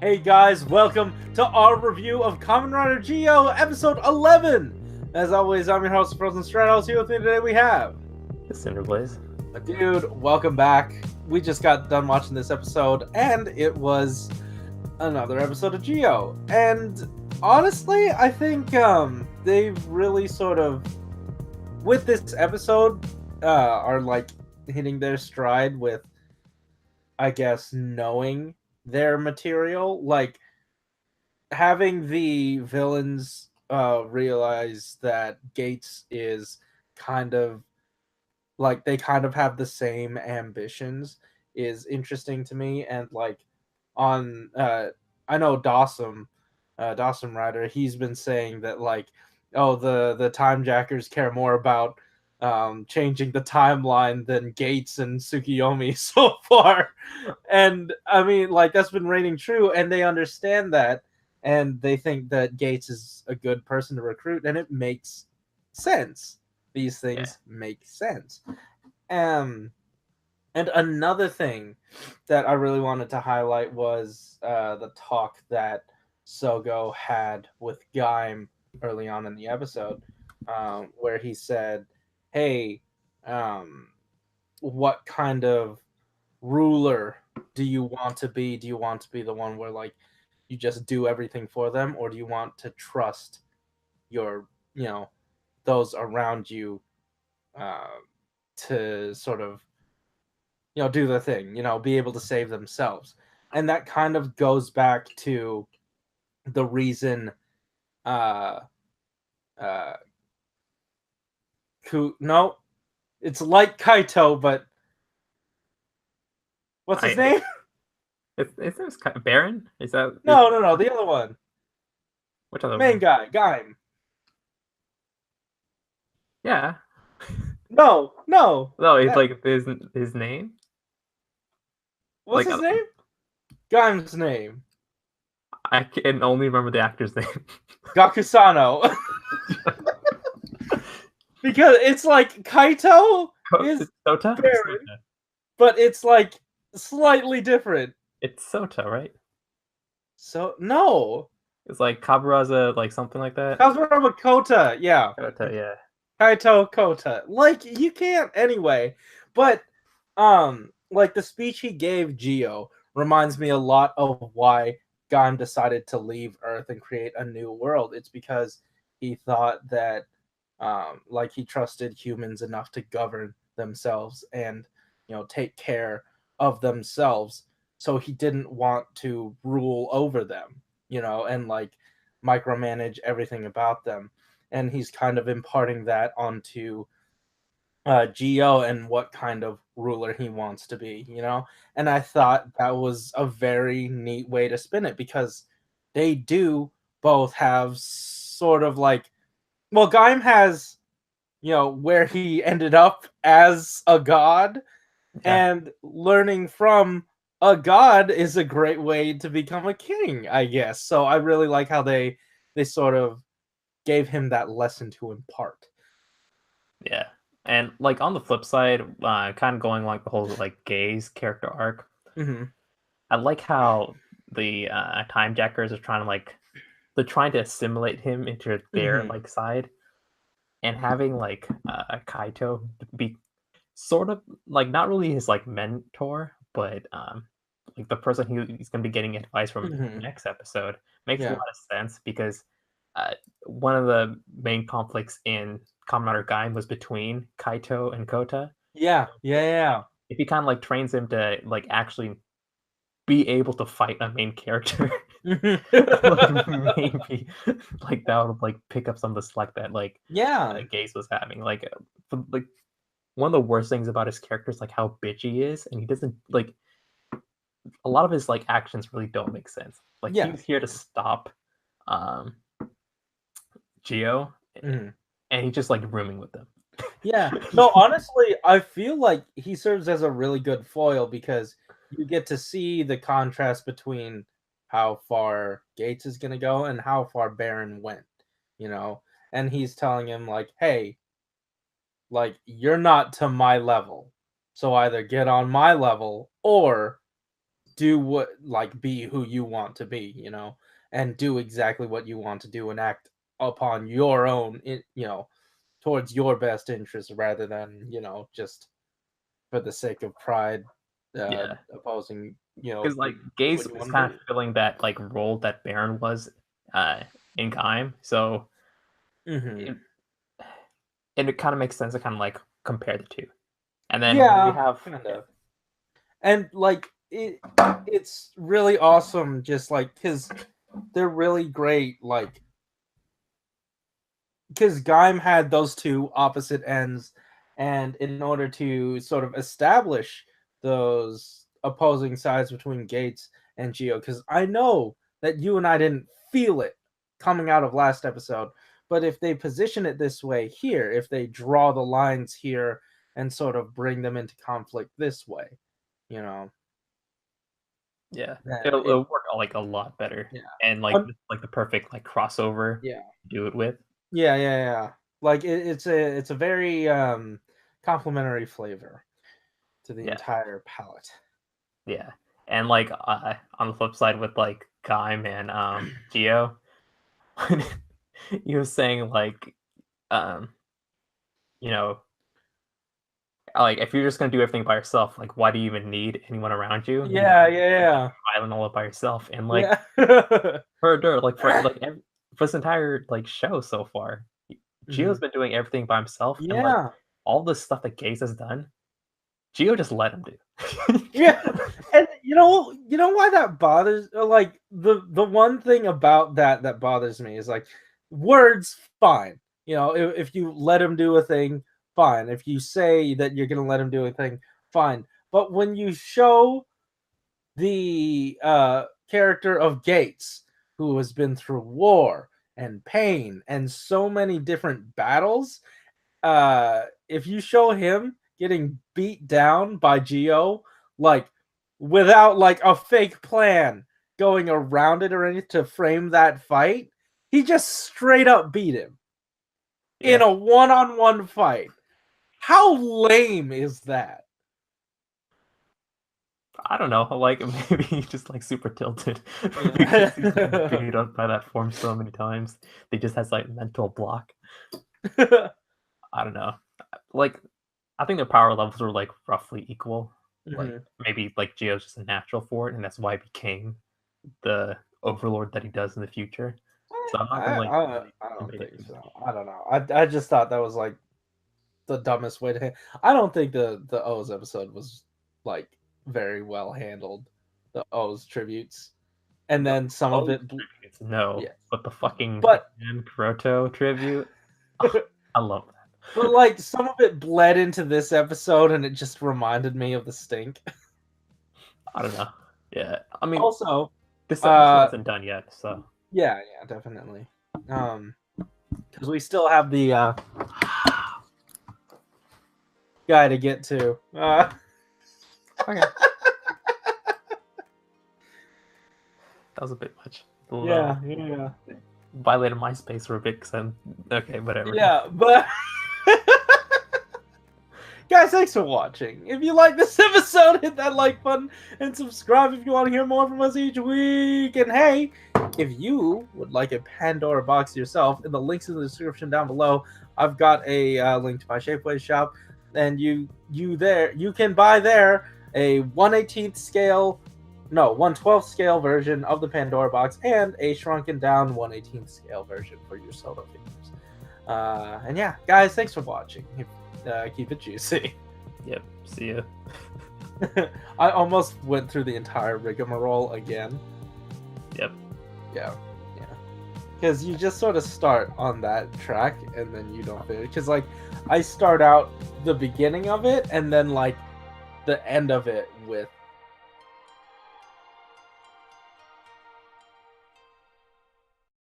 Hey guys, welcome to our review of Kamen Rider Geo episode 11! As always, I'm your host, Frozen Stratos. Here with me today we have... Cinder Blaze. Dude, welcome back. We just got done watching this episode, and it was another episode of Geo. And honestly, I think they've really sort of, with this episode, are like hitting their stride with, I guess, knowing their material, like having the villains realize that Gates is kind of like they kind of have the same ambitions is interesting to me. And like on I know Dawson Rider, he's been saying that like, oh, the time jackers care more about changing the timeline than Gates and Tsukiyomi so far. And I mean, like, that's been reigning true, and they understand that, and they think that Gates is a good person to recruit, and it makes sense. These things make sense. And another thing that I really wanted to highlight was the talk that Sogo had with Gaim early on in the episode, where he said, hey, what kind of ruler do you want to be? Do you want to be the one where like you just do everything for them, or do you want to trust your, those around you to sort of, do the thing, be able to save themselves? And that kind of goes back to the reason uh no, it's like Kaito, but what's his name? Is this Baron? Is that No, the other one. Which other main one? guy, Gaim. Yeah. No. It's like his name. What's his name? Gaim's name. I can only remember the actor's name. Gakusano. Because it's like Kaito is Sota? Baron, but it's like slightly different. It's Sota, right? So no. It's like Kaburaza, like something like that. Kaburaza Kota, yeah. Kota, yeah. Kaito Kota. Like, you can't anyway. But like the speech he gave Geo reminds me a lot of why Gaim decided to leave Earth and create a new world. It's because he thought that like he trusted humans enough to govern themselves and take care of themselves, so he didn't want to rule over them, and like micromanage everything about them. And he's kind of imparting that onto Geo and what kind of ruler he wants to be, and I thought that was a very neat way to spin it, because they do both have sort of like, well, Gaim has, where he ended up as a god, and learning from a god is a great way to become a king, I guess. So I really like how they sort of gave him that lesson to impart. Yeah. And like on the flip side, kind of going like the whole like Gaze character arc. Mm-hmm. I like how the time jackers are they're trying to assimilate him into their like side, and having like Kaito be sort of like not really his like mentor, but like the person he's going to be getting advice from next episode makes a lot of sense, because one of the main conflicts in Kamen Rider Gaim was between Kaito and Kota. Yeah. If he kind of like trains him to like actually be able to fight a main character, like maybe like that would like pick up some of the slack that like Gaze was having. Like one of the worst things about his character is like how bitchy he is, and he doesn't like a lot of his like actions really don't make sense. Like he's here to stop Geo, and he's just like rooming with them. Yeah. No, honestly, I feel like he serves as a really good foil, because you get to see the contrast between how far Gates is going to go and how far Baron went, and he's telling him like, hey, like, you're not to my level, so either get on my level or do what, like, be who you want to be, you know, and do exactly what you want to do and act upon your own, you know, towards your best interest rather than, you know, just for the sake of pride, Yeah, opposing, you know, because like Gaze what you was want to kind do. of filling that like role that Baron was in Gaim, so Hmm. it, and it kind of makes sense to kind of like compare the two. And then when we Yeah, have kind of. And like it's really awesome, just like because they're really great, like because Gaim had those two opposite ends, and in order to sort of establish those opposing sides between Gates and Geo, because I know that you and I didn't feel it coming out of last episode, but if they position it this way here, if they draw the lines here and sort of bring them into conflict this way, you know, yeah, then it'll work like a lot better, yeah, and like un- like the perfect like crossover yeah. to do it with. Yeah. Like it's a very complementary flavor to the Yeah, entire palette. yeah, and like on the flip side with like Gaim and Geo, he was saying like um you know like if you're just gonna do everything by yourself, like why do you even need anyone around you? You know, Yeah. island all by yourself, and like Yeah. Yeah. for this entire like show so far, Gio's Mhm. been doing everything by himself, and like Yeah. all the stuff that Gaze has done, Gio just let him do. Yeah. And you know why that bothers, like the one thing about that bothers me is like words fine. You know, if you let him do a thing, fine. If you say that you're going to let him do a thing, fine. But when you show the character of Gates, who has been through war and pain and so many different battles, if you show him getting beat down by Geo, like without like a fake plan going around it or anything to frame that fight, he just straight up beat him in Yeah, a one-on-one fight. How lame is that? I don't know, like maybe he's just like super tilted because he's been Yeah. beat up by that form so many times. He just has like mental block. I don't know. Like I think their power levels were like roughly equal. Like Mhm. maybe like Geo's just a natural for it, and that's why he became the overlord that he does in the future. So I'm not gonna like really I don't debate it think too much. so. I don't know. I just thought that was like the dumbest way to. I don't think the O's episode was like very well handled. The O's tributes, and The then some of O's it, tributes, no, yes, but the fucking but Hitman Kuroto tribute, ugh, I love that. but like some of it bled into this episode, and it just reminded me of the stink. I don't know. Yeah, I mean, Also, this show uh, isn't done yet, so yeah, definitely. Because we still have the guy to get to. okay, that was a bit much. Yeah. Violated my space for a bit because I'm okay, whatever. Yeah, but guys, thanks for watching. If you like this episode, hit that like button and subscribe if you want to hear more from us each week. And hey, if you would like a Pandora box yourself, in the links in the description down below, I've got a link to my Shapeways shop, and you can buy there a 1/18th scale, no 1/12th scale version of the Pandora box and a shrunken down 1/18th scale version for your solo figures. And yeah, guys, thanks for watching. Keep it juicy. Yep. See ya. I almost went through the entire rigmarole again. Yep. Yeah. Because you just sort of start on that track and then you don't finish. Because like I start out the beginning of it and then like the end of it with